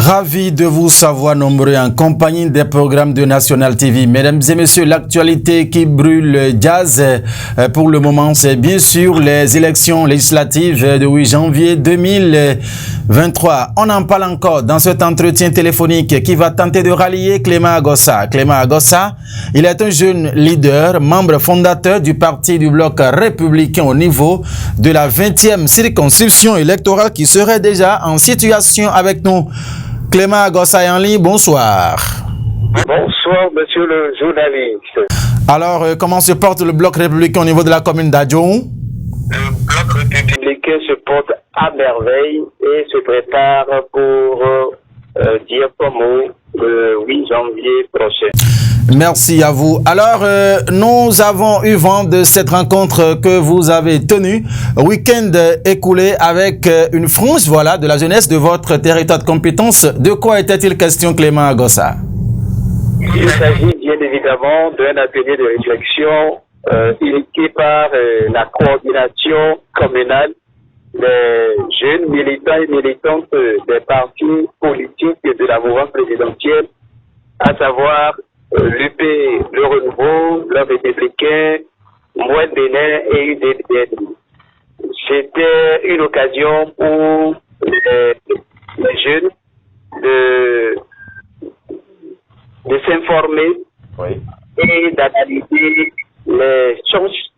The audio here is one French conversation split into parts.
Ravi de vous savoir nombreux en compagnie des programmes de National TV. Mesdames et messieurs, l'actualité qui brûle jazz pour le moment, c'est bien sûr les élections législatives de 8 janvier 2023. On en parle encore dans cet entretien téléphonique qui va tenter de rallier Clément Agossa. Clément Agossa, il est un jeune leader, membre fondateur du parti du bloc républicain au niveau de la 20e circonscription électorale qui serait déjà en situation avec nous. Clément Agossa est en ligne, bonsoir. Bonsoir, monsieur le journaliste. Alors, comment se porte le bloc républicain au niveau de la commune d'Adjoum? Le bloc républicain se porte à merveille et se prépare pour dire comme mot le 8 janvier prochain. Merci à vous. Alors, nous avons eu vent de cette rencontre que vous avez tenue week-end écoulé avec une frange, voilà, de la jeunesse de votre territoire de compétence. De quoi était-il question, Clément Agossa? Il s'agit bien évidemment d'un atelier de réflexion initié par la coordination communale des jeunes militants et militantes des partis politiques de la mouvance présidentielle, à savoir l'UP, le Renouveau, le Républicain, Moins Bénin et UDPN. C'était une occasion pour les jeunes de s'informer et d'analyser les chances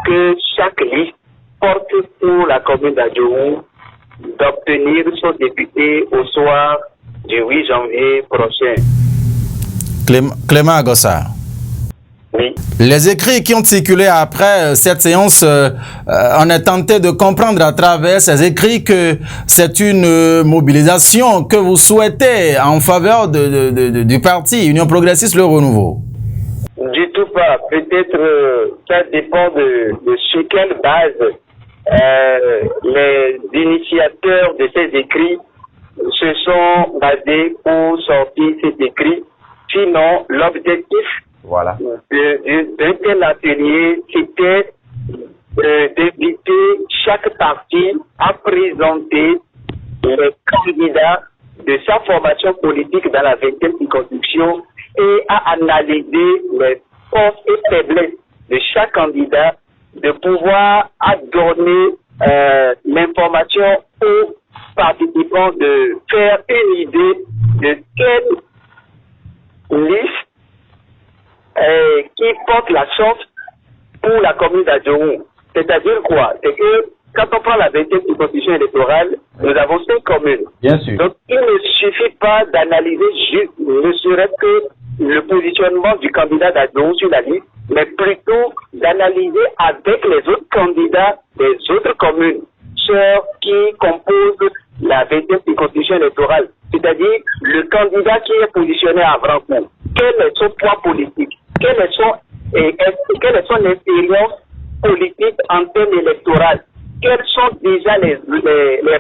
que chaque liste porte pour la commune d'Adjoum d'obtenir son député au soir du 8 janvier prochain. Clément Agossa. Oui. Les écrits qui ont circulé après cette séance, on a tenté de comprendre à travers ces écrits que c'est une mobilisation que vous souhaitez en faveur du parti Union Progressiste Le Renouveau. Du tout pas. Peut-être ça dépend de sur quelle base les initiateurs de ces écrits se sont basés pour sortir cet écrit. Sinon, l'objectif d'un tel atelier, c'était d'inviter chaque parti à présenter les candidats de sa formation politique dans la 20e circonscription et à analyser les forces et faiblesses de chaque candidat, de pouvoir donner l'information aux participants, de faire une idée de quelle liste qui porte la chance pour la commune d'Adjoum. C'est-à-dire quoi? C'est que quand on prend la 20e circonscription électorale, nous avons 5 communes. Bien sûr. Donc il ne suffit pas d'analyser juste, ne serait-ce que le positionnement du candidat d'Adjoum sur la liste, mais plutôt d'analyser avec les autres candidats des autres communes sœurs qui composent la 20e circonscription électorale. C'est-à-dire le candidat qui est positionné à Brancourt. Quel est son poids politique? Quelle est son expérience politique en termes électoraux? Quels sont déjà les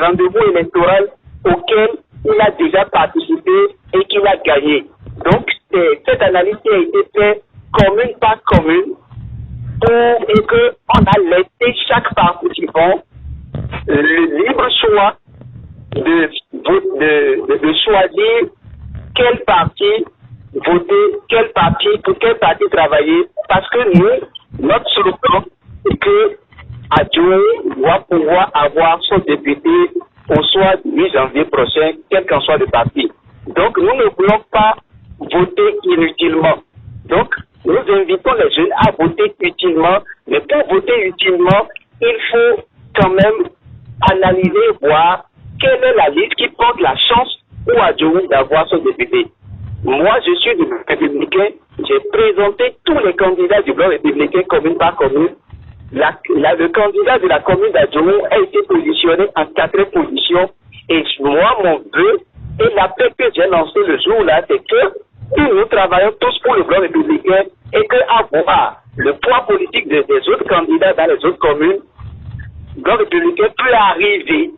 rendez-vous électoraux auxquels il a déjà participé et qu'il a gagné? Donc, cette analyse qui a été faite commune par commune et qu'on a laissé chaque participant le libre choix de choisir quel parti voter, pour quel parti travailler, parce que nous, notre slogan, c'est que Adjoum doit pouvoir avoir son député au soir du 8 janvier prochain, quel qu'en soit le parti. Donc, nous ne voulons pas voter inutilement. Donc, nous invitons les jeunes à voter utilement, mais pour voter utilement, il faut quand même analyser, voir quelle est la liste qui porte la chance pour Adjoum d'avoir son député. Moi, je suis du bloc républicain. J'ai présenté tous les candidats du bloc républicain commune par commune. Le candidat de la commune d'Adjoum a été positionné en 4e position. Et moi, mon vœu et l'appel que j'ai lancé le jour-là, c'est que nous travaillons tous pour le bloc républicain et qu'à voir le poids politique des autres candidats dans les autres communes, le bloc républicain peut arriver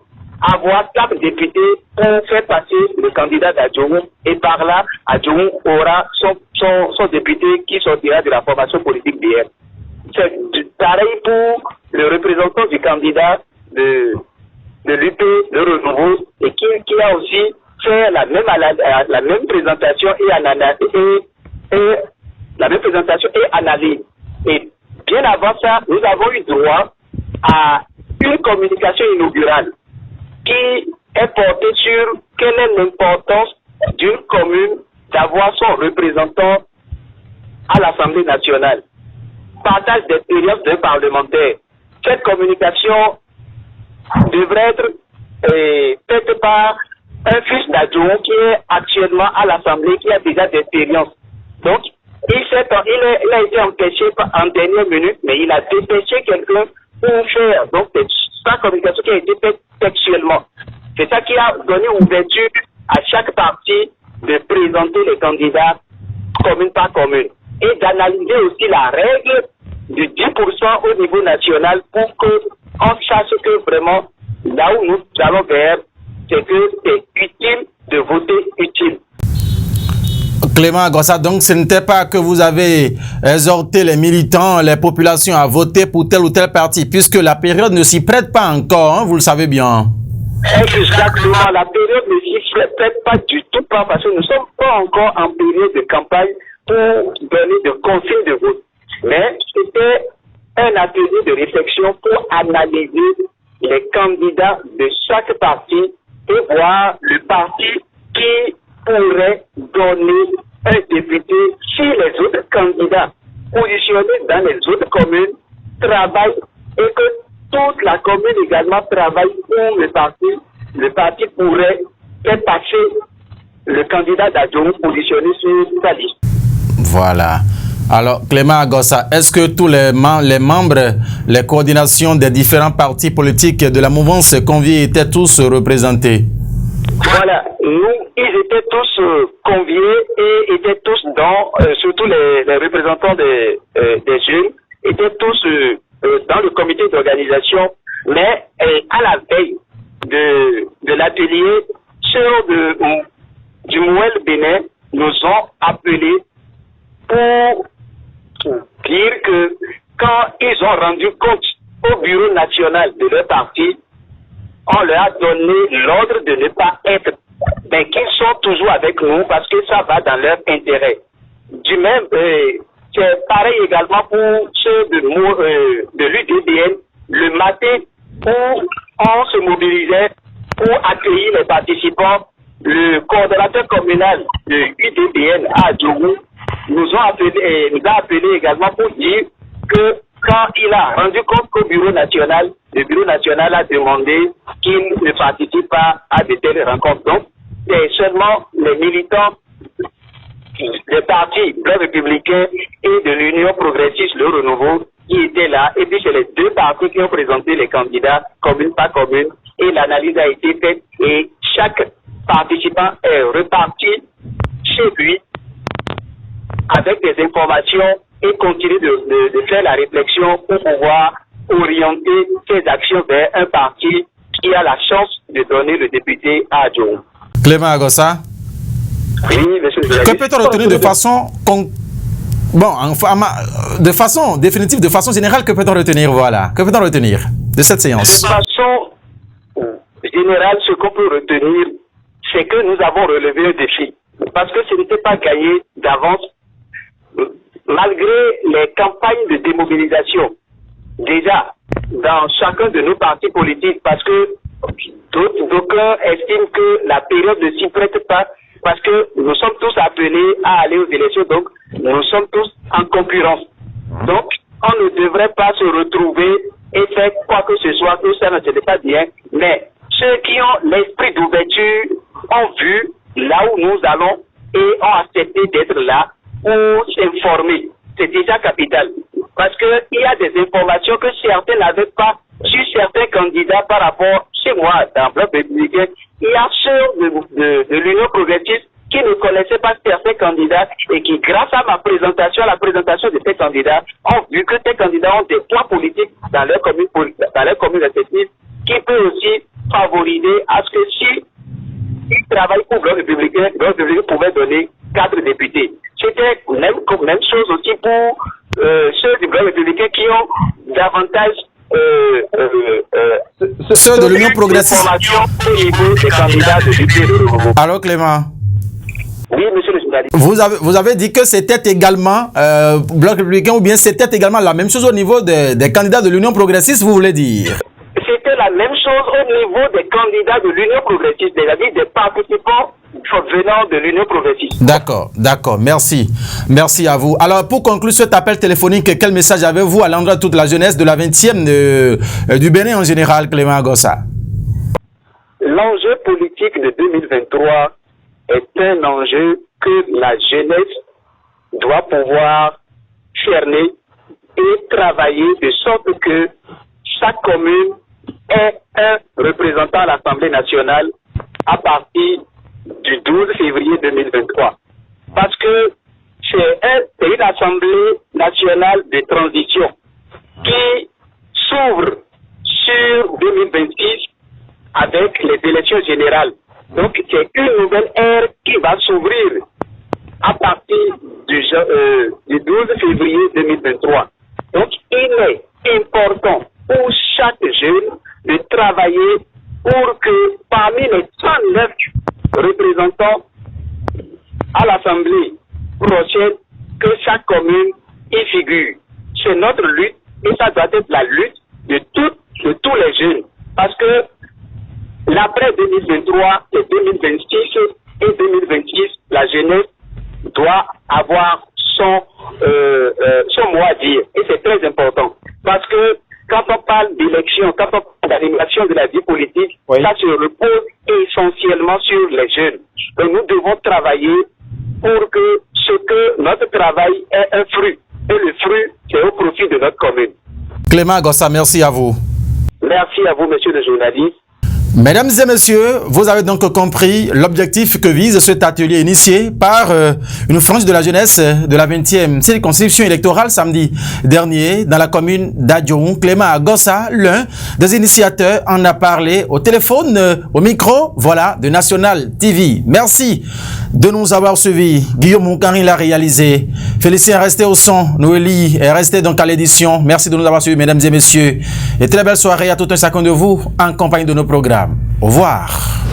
avoir 4 députés pour faire passer le candidat d'Adjoum et par là, Adjoum aura son député qui sortira de la formation politique d'hier. C'est pareil pour le représentant du candidat de l'UP, le Renouveau, et qui a aussi faire la même présentation et analyse. Et bien avant ça, nous avons eu droit à une communication inaugurale qui est portée sur quelle est l'importance d'une commune d'avoir son représentant à l'Assemblée nationale. Partage d'expérience d'un parlementaire. Cette communication devrait être faite par un fils d'adjoint qui est actuellement à l'Assemblée, qui a déjà d'expérience. Donc, il a été empêché en dernière minute, mais il a dépêché quelqu'un pour faire. Donc, c'est sa communication qui a été faite textuellement. C'est ça qui a donné ouverture à chaque parti de présenter les candidats commune par commune et d'analyser aussi la règle de 10% au niveau national pour qu'on sache que vraiment, là où nous allons vers, c'est que c'est utile de voter utile. Clément Agossa, donc ce n'était pas que vous avez exhorté les militants, les populations à voter pour tel ou tel parti, puisque la période ne s'y prête pas encore, hein, vous le savez bien. Exactement, la période ne s'y prête pas du tout, parce que nous ne sommes pas encore en période de campagne pour donner de conseils de vote. Mais c'était un atelier de réflexion pour analyser les candidats de chaque parti et voir le parti qui pourrait donner un député si les autres candidats positionnés dans les autres communes travaillent et que toute la commune également travaille pour le parti pourrait faire passer le candidat d'adjoint positionné sur sa liste. Voilà. Alors, Clément Agossa, est-ce que tous les membres, les coordinations des différents partis politiques de la mouvance conviée étaient tous représentés? Voilà. Ils étaient tous conviés et étaient tous surtout les représentants des jeunes, étaient tous dans le comité d'organisation, mais à la veille de l'atelier, ceux du Mouel Bénin nous ont appelés pour dire que quand ils ont rendu compte au bureau national de leur parti, on leur a donné l'ordre de ne pas être, mais qu'ils sont toujours avec nous parce que ça va dans leur intérêt. Du même, c'est pareil également pour ceux de l'UDBN. Le matin, où on se mobilisait pour accueillir les participants, le coordonnateur communal de l'UDBN à Djougou nous a appelé également pour dire que quand il a rendu compte qu'au bureau national, le bureau national a demandé qu'il ne participe pas à de telles rencontres. Donc, c'est seulement les militants des partis Bloc républicain et de l'Union progressiste, le Renouveau, qui étaient là. Et puis, c'est les deux partis qui ont présenté les candidats commune par commune. Et l'analyse a été faite et chaque participant est reparti chez lui avec des informations et continue de faire la réflexion pour pouvoir orienter ses actions vers un parti qui a la chance de donner le député à Adjo. Clément Agossa. Oui, monsieur le Que peut-on retenir de façon de façon définitive, de façon générale, que peut-on retenir, voilà, que peut-on retenir de cette séance? De façon générale, ce qu'on peut retenir, c'est que nous avons relevé un défi. Parce que ce n'était pas gagné d'avance, malgré les campagnes de démobilisation. Déjà, dans chacun de nos partis politiques, parce que d'aucuns estiment que la période ne s'y prête pas, parce que nous sommes tous appelés à aller aux élections, donc nous sommes tous en concurrence. Donc, on ne devrait pas se retrouver et faire quoi que ce soit, tout ça ne serait pas bien, mais ceux qui ont l'esprit d'ouverture ont vu là où nous allons et ont accepté d'être là pour s'informer. C'est déjà capital. Parce qu'il y a des informations que certains n'avaient pas sur certains candidats par rapport, chez moi, dans le Bloc républicain, il y a ceux de l'Union progressiste qui ne connaissaient pas certains candidats et qui, grâce à ma présentation, à la présentation de ces candidats, ont vu que ces candidats ont des poids politiques dans leur commune respective qui peut aussi favoriser à ce que si ils travaillent pour le Bloc républicain pouvait donner 4 députés. C'était même chose aussi pour ceux du Bloc républicain qui ont davantage Ceux de l'Union progressiste. Formation au niveau des candidats de l'UP. Alors Clément. Oui, monsieur le journaliste. Vous avez dit que c'était également Bloc républicain ou bien c'était également la même chose au niveau des candidats de l'Union progressiste, vous voulez dire? C'était la même chose au niveau des candidats de l'Union progressiste, c'est-à-dire des participants venant de l'Union progressiste. D'accord, d'accord, merci. Merci à vous. Alors, pour conclure cet appel téléphonique, quel message avez-vous à l'endroit de toute la jeunesse de la 20e du Bénin en général, Clément Agossa? L'enjeu politique de 2023 est un enjeu que la jeunesse doit pouvoir cerner et travailler de sorte que chaque commune ait un représentant à l'Assemblée nationale à partir du 12 février 2023. Parce que c'est une Assemblée nationale de transition qui s'ouvre sur 2026 avec les élections générales. Donc c'est une nouvelle ère qui va s'ouvrir à partir du 12 février 2023. Donc il est important pour chaque jeune de travailler pour que parmi les 109 représentants à l'Assemblée prochaine, que chaque commune y figure. C'est notre lutte et ça doit être la lutte de tous les jeunes. Parce que l'après 2023 et 2026 et 2026, la jeunesse doit avoir son mot à dire. Et c'est très important. Parce que quand on parle d'élection, quand on parle d'animation de la vie politique, oui, ça se repose essentiellement sur les jeunes. Donc nous devons travailler pour que notre travail ait un fruit. Et le fruit, c'est au profit de notre commune. Clément Agossa, merci à vous. Merci à vous, monsieur le journaliste. Mesdames et messieurs, vous avez donc compris l'objectif que vise cet atelier initié par une frange de la jeunesse de la 20e circonscription électorale samedi dernier dans la commune d'Adjoun. Clément Agossa, l'un des initiateurs, en a parlé au téléphone, au micro, voilà, de National TV. Merci de nous avoir suivis. Guillaume Moukari l'a réalisé. Félicien est resté au son. Noélie est resté donc à l'édition. Merci de nous avoir suivis, mesdames et messieurs. Et très belle soirée à tout un chacun de vous en compagnie de nos programmes. Au revoir.